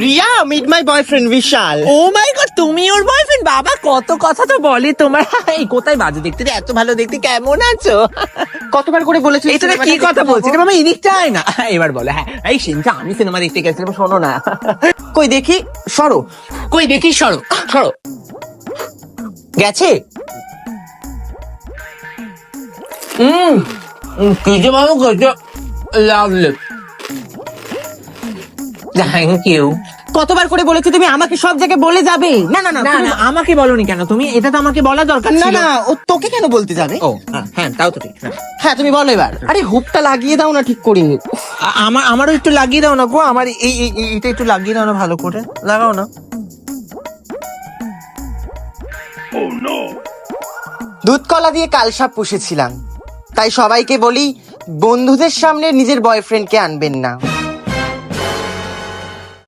Riya, meet my boyfriend Vishal. Oh my god, তুমি ওর boyfriend? বাবা, কত কথা তো বলে তোমার। এই কোথায় বাজে দেখতে রে, এত ভালো দেখতে, কেমন আছো? কতবার করে বলেছি এটা না কি কথা বলছি রে মামা, এদিকটাই না। এবার বলে, হ্যাঁ এই সিনটা আমি সিনেমা দেখতে গেছিলাম, শোনো না। কই দেখি, সরো। কই দেখি, সরো সরো। গেছে? কি যে বাবু করছো, লাভলি, থ্যাংক ইউ। কতবার করে বলেছি তুমি আমাকে সব জায়গায় বলে যাবে। না না না না না, আমাকে বলনি কেন তুমি? এটা তো আমাকে বলা দরকার না ছিল। না, ও তোকে কেন বলতে যাবে? ও হ্যাঁ, তাও তো ঠিক। হ্যাঁ। হ্যাঁ তুমি বলো এবার। আরে হুকটা লাগিয়ে দাও না ঠিক করিনি। আমারও একটু লাগিয়ে দাও না গো, আমার এইটা একটু লাগিয়ে দাও না, ভালো করে লাগাও না। দুধ কলা দিয়ে কালসাপ পুষেছিলাম, তাই সবাইকে বলি বন্ধুদের সামনে নিজের বয়ফ্রেন্ডকে আনবেন না।